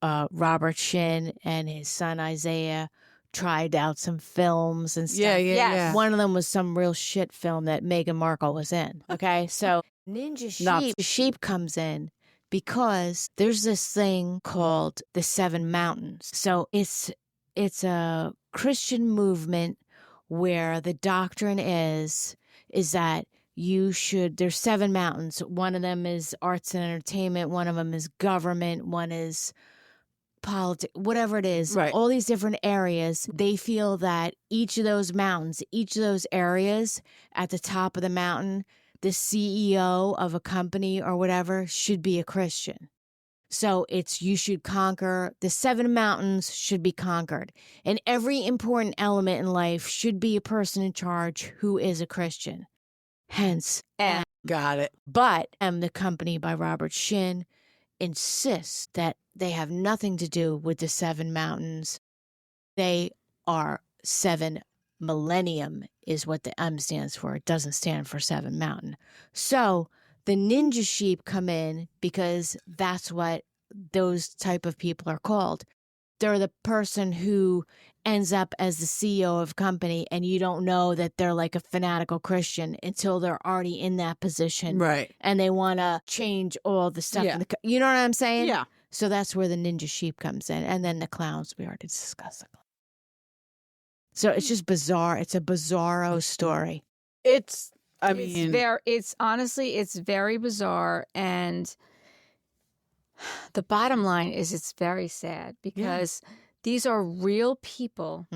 S4: Robert Shinn and his son Isaiah tried out some films and stuff.
S3: Yeah.
S4: One of them was some real shit film that Meghan Markle was in. Okay, so Ninja Sheep comes in because there's this thing called the Seven Mountains. So it's a Christian movement where the doctrine is that there's 7 mountains. One of them is arts and entertainment. One of them is government. One is politics, whatever it is.
S3: Right.
S4: All these different areas, they feel that each of those mountains, each of those areas at the top of the mountain, the CEO of a company or whatever should be a Christian. So you should conquer, the 7 mountains should be conquered. And every important element in life should be a person in charge who is a Christian. Hence,
S3: Got it.
S4: But the company by Robert Shinn insists that they have nothing to do with the 7 mountains. They are 7 millennium is what the M stands for. It doesn't stand for 7 mountain. So the Ninja Sheep come in because that's what those type of people are called. They're the person who ends up as the CEO of a company, and you don't know that they're like a fanatical Christian until they're already in that position.
S3: Right.
S4: And they want to change all the stuff.
S3: Yeah.
S4: You know what I'm saying?
S3: Yeah.
S4: So that's where the Ninja Sheep comes in. And then the clowns, we already discussed. So it's just bizarre. It's a bizarro story.
S1: It's honestly, it's very bizarre. And the bottom line is it's very sad because these are real people,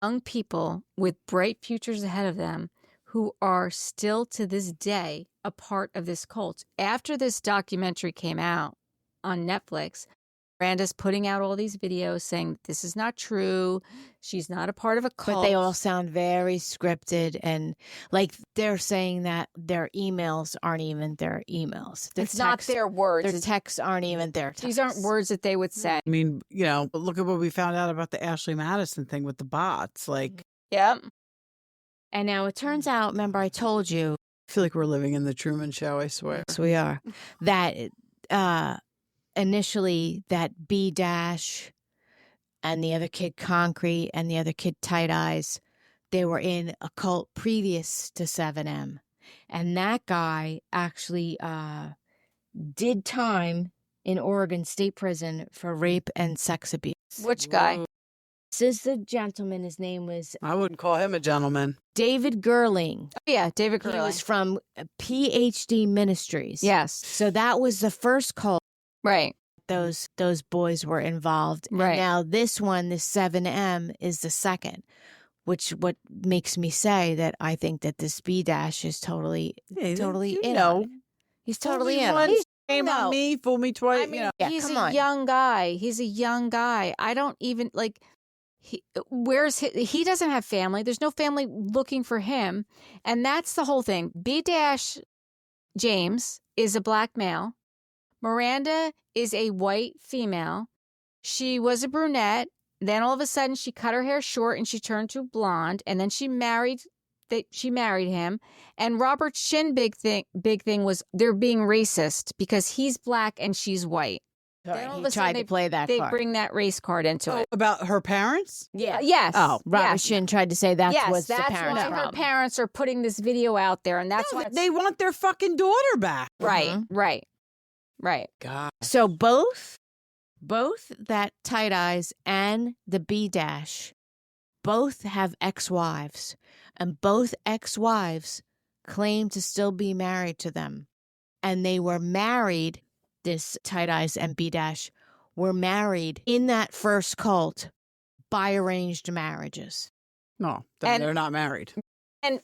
S1: young people with bright futures ahead of them who are still to this day a part of this cult. After this documentary came out on Netflix, Miranda's putting out all these videos saying this is not true. She's not a part of a cult.
S4: But they all sound very scripted, and like they're saying that their emails aren't even their emails.
S1: It's not their words.
S4: Their texts aren't even their texts.
S1: These aren't words that they would say.
S3: I mean, look at what we found out about the Ashley Madison thing with the bots. Like,
S1: Yep.
S4: And now it turns out, remember I told you,
S3: I feel like we're living in the Truman Show, I swear.
S4: yes, we are, that initially that B dash and the other kid Concrete and the other kid Tight Eyes, they were in a cult previous to 7M. And that guy actually did time in Oregon State Prison for rape and sex abuse.
S1: Which guy?
S4: This is the gentleman. His name was
S3: I wouldn't call him a gentleman.
S4: David Gerling.
S1: Oh, yeah, David
S4: He
S1: Curley.
S4: was from PhD Ministries.
S1: Yes.
S4: So that was the first cult
S1: Right.
S4: those boys were involved.
S1: Right.
S4: And now this one, this 7M, is the second, which what makes me say that I think that this B dash is totally
S3: You
S4: in
S3: know.
S4: on it. He's totally
S3: Fool me
S4: in on it.
S3: once, shame on
S1: No.
S3: me, fool me twice.
S1: I mean,
S3: you know.
S4: Yeah,
S1: he's
S4: come
S1: a
S4: on.
S1: young guy. He's a young guy. I don't even like. He doesn't have family. There's no family looking for him, and that's the whole thing. B dash James is a black male. Miranda is a white female. She was a brunette. Then all of a sudden, she cut her hair short and she turned to blonde. And then she married him. And Robert Shinn big thing was they're being racist because he's black and she's white. Then all of
S4: He
S1: a
S4: tried
S1: sudden
S4: to play that
S1: They
S4: card.
S1: bring that race card into it.
S3: About her parents?
S4: Yeah.
S1: Yes.
S3: Oh,
S4: Robert
S1: yes.
S4: Shinn tried to say that's
S1: Yes,
S4: what's
S1: that's
S4: the parents'
S1: why her
S4: problem.
S1: parents are putting this video out there, and that's
S3: No,
S1: why it's-
S3: they want their fucking daughter back.
S1: right, right.
S3: God.
S4: So both that Tight Eyes and the B dash, both have ex-wives, and both ex-wives claim to still be married to them. And they were married, this Tight Eyes and B dash were married in that first cult by arranged marriages.
S3: No, then
S1: And-
S3: they're not married.
S1: And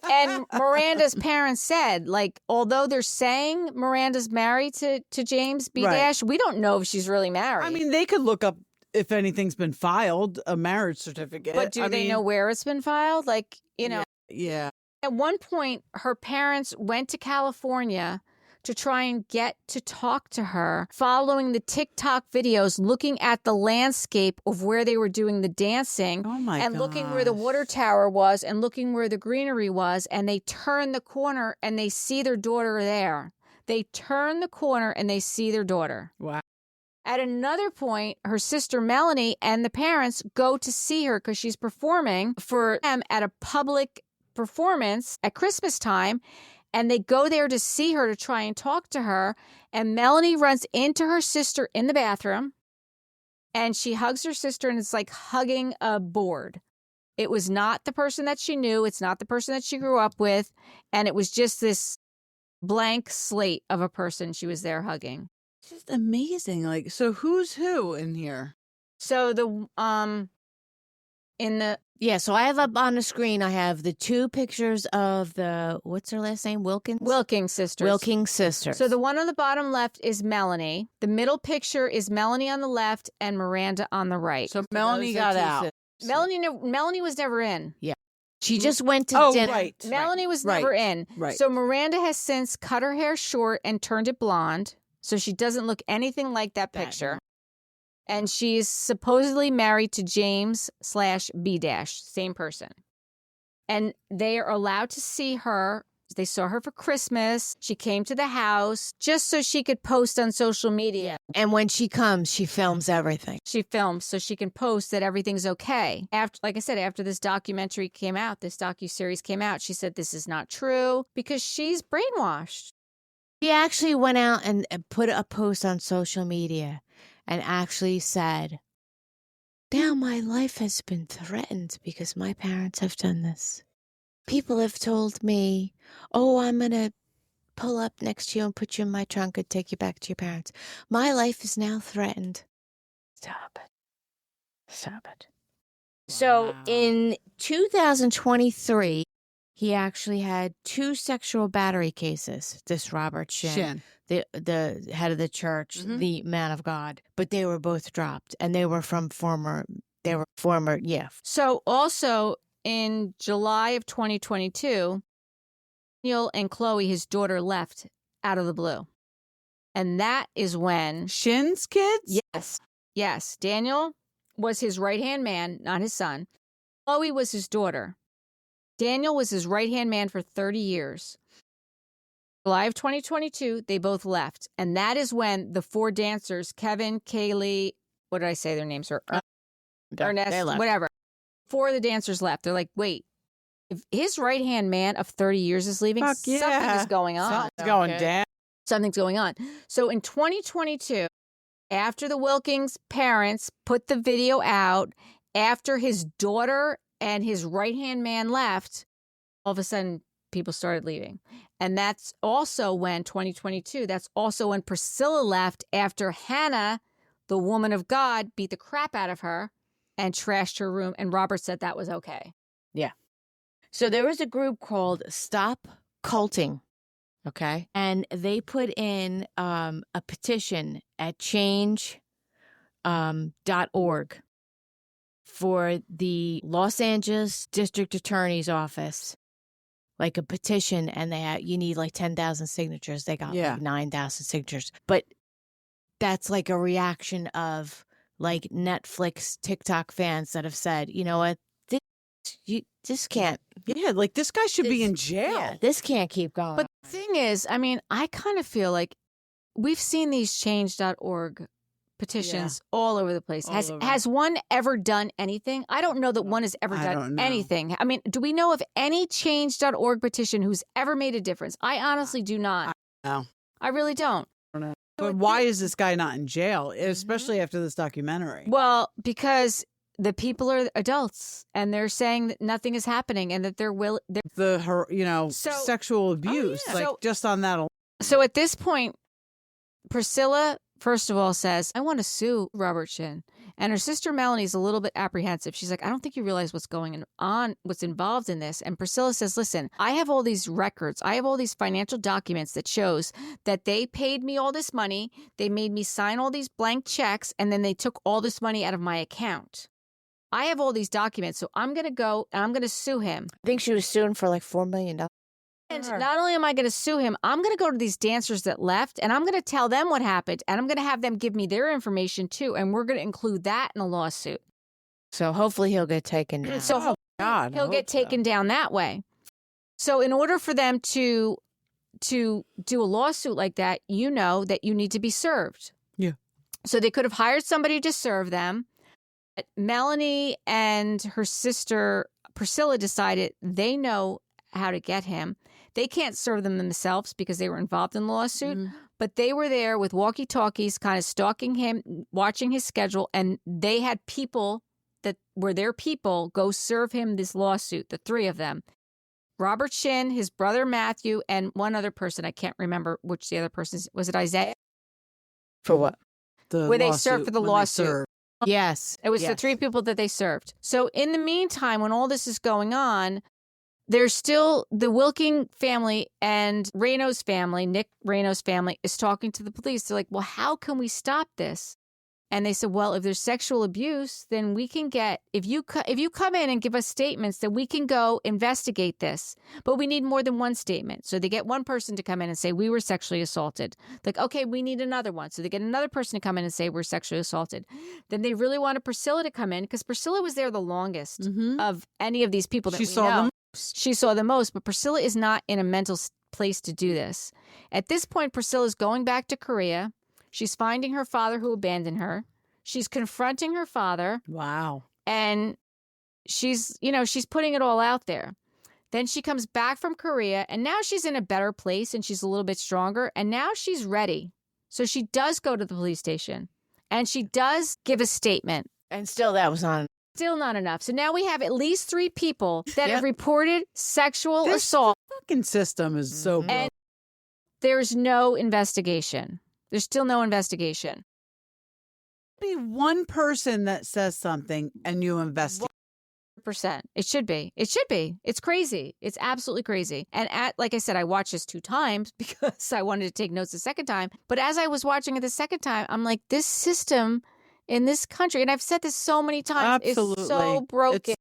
S1: Miranda's parents said, like, although they're saying Miranda's married to James B.
S3: Right.
S1: Dash, we don't know if she's really married.
S3: I mean, they could look up if anything's been filed, a marriage certificate.
S1: but do they know where it's been filed? Like, you know,
S3: Yeah.
S1: at one point, her parents went to California to try and get to talk to her following the TikTok videos, looking at the landscape of where they were doing the dancing.
S3: Oh my
S1: And looking where the water
S3: gosh.
S1: tower was and looking where the greenery was. And they turn the corner and they see their daughter there. They turn the corner and they see their daughter.
S3: Wow.
S1: At another point, her sister Melanie and the parents go to see her because she's performing for them at a public performance at Christmas time. And they go there to see her to try and talk to her. And Melanie runs into her sister in the bathroom. And she hugs her sister, and it's like hugging a board. It was not the person that she knew. It's not the person that she grew up with. And it was just this blank slate of a person she was there hugging.
S3: It's just amazing. Like, so who's who in here?
S1: So
S4: Yeah, so I have up on the screen, I have the two pictures of the, what's her last name? Wilkins?
S1: Wilking sisters.
S4: Wilking sisters.
S1: So the one on the bottom left is Melanie. The middle picture is Melanie on the left and Miranda on the right.
S3: So Melanie
S4: those are
S3: got
S4: two
S3: out.
S4: sisters.
S1: Melanie was never in.
S4: She just went to
S3: Oh,
S4: dinner.
S3: right.
S1: Melanie was
S3: Right.
S1: never in.
S3: Right.
S1: So Miranda has since cut her hair short and turned it blonde. So she doesn't look anything like that picture. And she's supposedly married to James/B dash, same person. And they are allowed to see her. They saw her for Christmas. She came to the house just so she could post on social media.
S4: And when she comes, she films everything.
S1: She films so she can post that everything's okay. After, like I said, after this documentary came out, this docuseries came out, she said this is not true because she's brainwashed.
S4: She actually went out and put a post on social media and actually said, now my life has been threatened because my parents have done this. People have told me, oh, I'm going to pull up next to you and put you in my trunk and take you back to your parents. My life is now threatened. Stop it. Stop it. So
S3: Wow.
S4: in 2023, he actually had 2 sexual battery cases, this Robert Shinn. The head of the church,
S3: Mhm.
S4: the man of God, but they were both dropped, and they were former, yeah.
S1: So also in July of 2022, Daniel and Chloe, his daughter, left out of the blue. And that is when,
S3: Shinn's kids?
S1: yes, Daniel was his right-hand man, not his son. Chloe was his daughter. Daniel was his right-hand man for 30 years. July of 2022, they both left. And that is when the 4 dancers, Kevin, Kaylee, what did I say their names were? Ernest, whatever. 4 of the dancers left. They're like, wait, if his right-hand man of 30 years is leaving, something is going on.
S3: Something's going down.
S1: Something's going on. So in 2022, after the Wilking's parents put the video out, after his daughter and his right-hand man left, all of a sudden people started leaving. And that's also when 2022, that's also when Priscilla left after Hannah, the woman of God, beat the crap out of her and trashed her room. And Robert said that was okay.
S4: Yeah. So there was a group called Stop Culting. Okay. And they put in a petition at change.org for the Los Angeles District Attorney's Office, like a petition, and you need like 10,000 signatures. They got like 9,000 signatures. But that's like a reaction of like Netflix, TikTok fans that have said, you know what, this can't.
S3: Yeah, like this guy should be in jail.
S4: Yeah, this can't keep going.
S1: But the thing is, I mean, I kind of feel like we've seen these change.org petitions all over the place. Has one ever done anything? I don't know that one has ever done anything. I mean, do we know of any change.org petition who's ever made a difference? I honestly do not.
S3: No.
S1: I really don't.
S3: I don't know. But why is this guy not in jail, especially after this documentary?
S1: Well, because the people are adults and they're saying that nothing is happening and that
S3: sexual abuse, just on that alone.
S1: So at this point, Priscilla, first of all, says, I want to sue Robert Shinn. And her sister Melanie's a little bit apprehensive. She's like, I don't think you realize what's going on, what's involved in this. And Priscilla says, listen, I have all these records. I have all these financial documents that shows that they paid me all this money. They made me sign all these blank checks. And then they took all this money out of my account. I have all these documents. So I'm going to go and I'm going to sue him.
S4: I think she was suing for like $4 million.
S1: And not only am I going to sue him, I'm going to go to these dancers that left and I'm going to tell them what happened. And I'm going to have them give me their information too. And we're going to include that in a lawsuit.
S4: So hopefully he'll get taken down.
S1: So he'll get taken down that way. So in order for them to do a lawsuit like that, you know that you need to be served.
S3: Yeah.
S1: So they could have hired somebody to serve them. But Melanie and her sister Priscilla decided they know how to get him. They can't serve them themselves because they were involved in the lawsuit, but they were there with walkie-talkies kind of stalking him, watching his schedule, and they had people that were their people go serve him this lawsuit, the 3 of them. Robert Shinn, his brother Matthew, and one other person. I can't remember which the other person is. Was it Isaiah?
S4: For what?
S1: Where they served for the lawsuit.
S4: Yes.
S1: It was the 3 people that they served. So in the meantime, when all this is going on, there's still the Wilking family and Reno's family, Nick Reno's family, is talking to the police. They're like, well, how can we stop this? And they said, well, if there's sexual abuse, then we can get, if you come in and give us statements, then we can go investigate this. But we need more than one statement. So they get one person to come in and say, we were sexually assaulted. Like, okay, we need another one. So they get another person to come in and say, we're sexually assaulted. Then they really wanted Priscilla to come in because Priscilla was there the longest of any of these people that we know. She saw the most, but Priscilla is not in a mental place to do this. At this point, Priscilla's going back to Korea. She's finding her father who abandoned her. She's confronting her father.
S3: Wow.
S1: And she's putting it all out there. Then she comes back from Korea and now she's in a better place and she's a little bit stronger and now she's ready. So she does go to the police station and she does give a statement.
S4: And still that was not
S1: Still not enough. So now we have at least 3 people that have reported sexual assault.
S3: The fucking system is so broken.
S1: And there's no investigation. There's still no investigation.
S3: Be one person that says something and you investigate.
S1: 100%. It should be. It should be. It's crazy. It's absolutely crazy. And like I said, I watched this 2 times because I wanted to take notes the second time. But as I was watching it the second time, I'm like, this system in this country, and I've said this so many times, is so broken.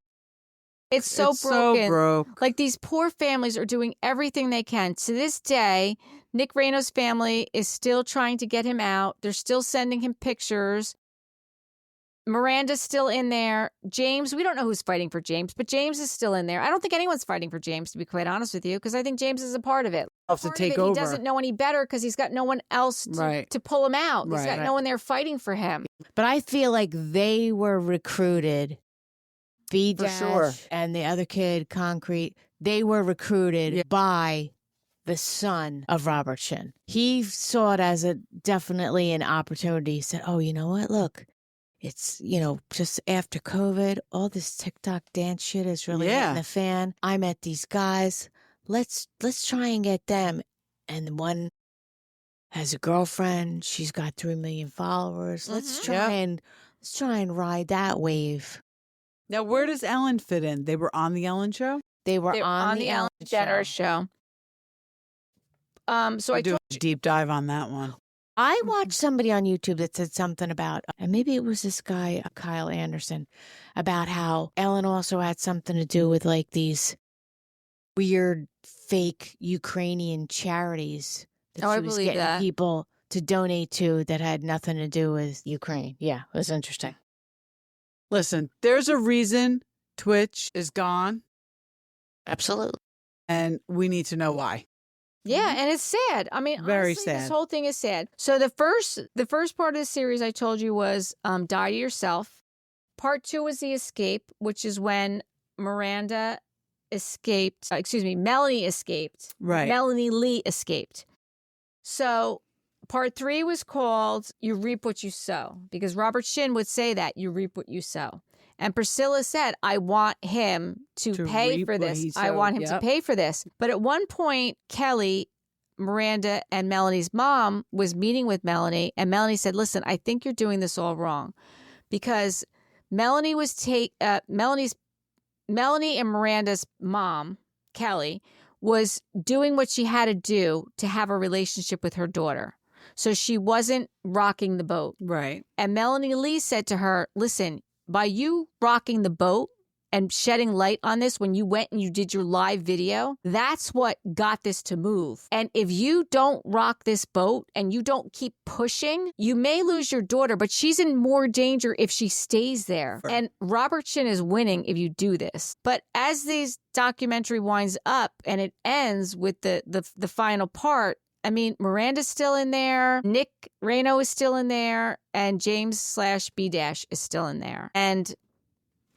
S1: It's so broken.
S3: So broke.
S1: Like these poor families are doing everything they can. To this day, Nick Reno's family is still trying to get him out. They're still sending him pictures. Miranda's still in there. James, we don't know who's fighting for James, but James is still in there. I don't think anyone's fighting for James, to be quite honest with you, because I think James is a part of it.
S3: To take over.
S1: He doesn't know any better because he's got no one else to pull him out. He's got no one there fighting for him.
S4: But I feel like they were recruited.
S3: For sure.
S4: And the other kid, Concrete, they were recruited by the son of Robert Shinn. He saw it as definitely an opportunity. He said, oh, you know what? Look, it's, just after COVID, all this TikTok dance shit is really hitting the fan. I met these guys. Let's try and get them. And one has a girlfriend. She's got 3 million followers. Let's try and ride that wave.
S3: Now, where does Ellen fit in? They were on the Ellen show?
S4: They were on the Ellen
S1: DeGeneres show. So I
S3: do a deep dive on that one.
S4: I watched somebody on YouTube that said something about, and maybe it was this guy, Kyle Anderson, about how Ellen also had something to do with like these weird fake Ukrainian charities that she was getting people to donate to that had nothing to do with Ukraine. Yeah, it was interesting.
S3: Listen, there's a reason Twitch is gone.
S4: Absolutely.
S3: And we need to know why.
S1: Yeah, and it's sad. I mean,
S3: very
S1: honestly,
S3: sad.
S1: This whole thing is sad. So the first part of the series I told you was Die to Yourself. Part 2 was the escape, which is when Melanie escaped. Right. Melanie Lee escaped. So part 3 was called You Reap What You Sow, because Robert Shinn would say that, you reap what you sow. And Priscilla said, I want him to pay for this. I want him to pay for this. But at one point, Kelly, Miranda, and Melanie's mom was meeting with Melanie. And Melanie said, listen, I think you're doing this all wrong. Because Melanie and Miranda's mom, Kelly, was doing what she had to do to have a relationship with her daughter. So she wasn't rocking the boat.
S3: Right.
S1: And Melanie Lee said to her, listen, by you rocking the boat and shedding light on this when you went and you did your live video, that's what got this to move. And if you don't rock this boat and you don't keep pushing, you may lose your daughter, but she's in more danger if she stays there. Right. And Robert Shinn is winning if you do this. But as this documentary winds up and it ends with the final part, I mean, Miranda's still in there, Nick Reno is still in there, and James/B- is still in there. And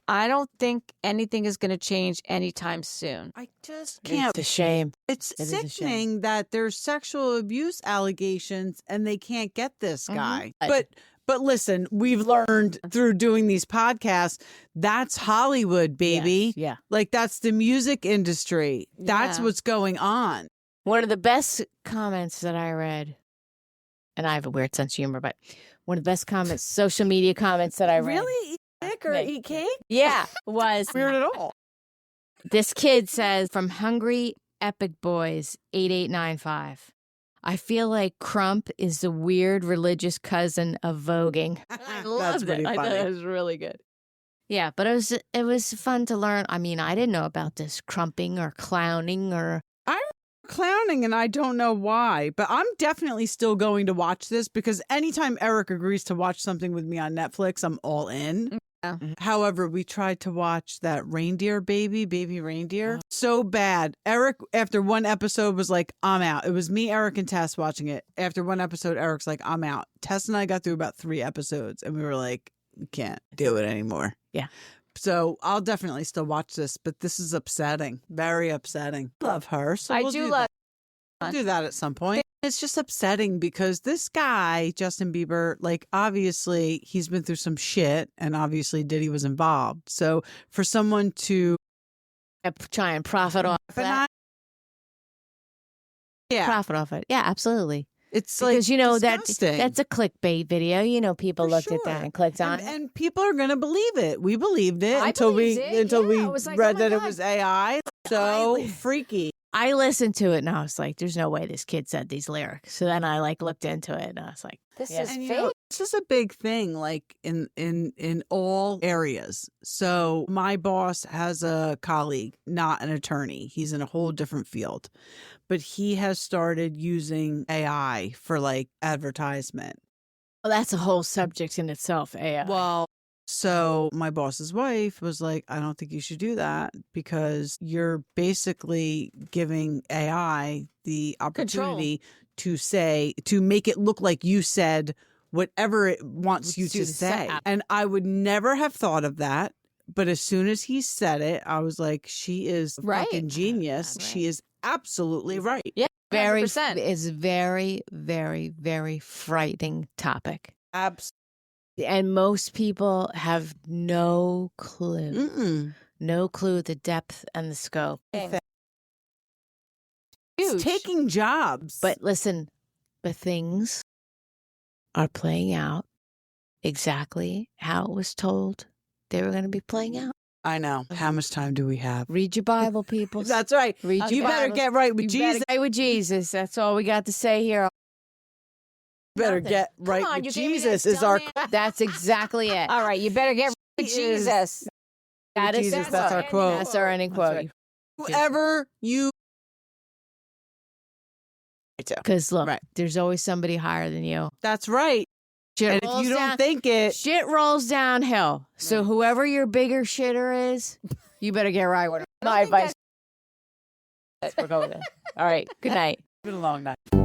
S1: I don't think anything is going to change anytime soon.
S3: I just can't.
S4: It's a shame.
S3: It's sickening that there's sexual abuse allegations and they can't get this guy. But listen, we've learned through doing these podcasts, that's Hollywood, baby.
S4: Yes, yeah.
S3: Like that's the music industry. That's what's going on.
S4: One of the best comments that I read, and I have a weird sense of humor, but one of the best comments, social media comments that I read.
S3: Really? Eat dick or eat cake?
S4: Yeah, was
S3: weird at all.
S4: This kid says, from Hungry Epic Boys 8895, I feel like Crump is the weird religious cousin of voguing. I loved it. I thought it was really good. Yeah, but it was fun to learn. I mean, I didn't know about this crumping or clowning or...
S3: Clowning, and I don't know why, but I'm definitely still going to watch this because anytime Eric agrees to watch something with me on Netflix, I'm all in. Yeah. However, we tried to watch that reindeer baby reindeer. So bad. Eric, after one episode, was like, I'm out. It was me, Eric, and Tess watching it. After one episode, Eric's like, I'm out. Tess and I got through about 3 episodes, and we were like, we can't do it anymore.
S4: Yeah.
S3: So I'll definitely still watch this, but this is upsetting. Very upsetting. Love her. So we'll do that at some point. It's just upsetting because this guy, Justin Bieber, like obviously he's been through some shit and obviously Diddy was involved. So for someone to
S4: try and profit off that. Profit off it. Yeah, absolutely.
S3: It's
S4: because,
S3: like
S4: that's a clickbait video. People looked at that and clicked on it.
S3: And people are going to believe it. We believed it until we read that it was AI. So freaky.
S4: I listened to it and I was like, there's no way this kid said these lyrics. So then I looked into it and I was like,
S1: this is fake.
S3: This is a big thing, like in all areas. So my boss has a colleague, not an attorney. He's in a whole different field, but he has started using AI for like advertisement.
S4: Well, that's a whole subject in itself, AI.
S3: Well, So my boss's wife was like, I don't think you should do that because you're basically giving AI the opportunity to make it look like you said whatever it wants you to say. And I would never have thought of that. But as soon as he said it, I was like, she is fucking genius. Right. She is absolutely right.
S4: Yeah. 100%. It's very, very, very frightening topic.
S3: Absolutely.
S4: And most people have no clue. No clue the depth and the scope.
S3: Huge. It's taking jobs.
S4: But listen, the things are playing out exactly how it was told they were going to be playing out.
S3: I know. How much time do we have?
S4: Read your Bible, people.
S3: That's right.
S4: Read
S3: you
S4: your
S3: better
S4: Bible.
S3: get right with Jesus.
S4: Right with Jesus. That's all we got to say here.
S3: Better get right with Jesus is our quote.
S4: That's exactly it.
S1: All right, you better get right with Jesus.
S4: That is
S3: Jesus. That's our quote.
S4: That's our ending quote.
S3: Right. Whoever you.
S4: Because look, there's always somebody higher than you.
S3: That's right. And if you don't think it,
S4: shit rolls downhill. So whoever your bigger shitter is, you better get right with it. My advice. We're going with it. All right. Good night.
S3: It's been a long night.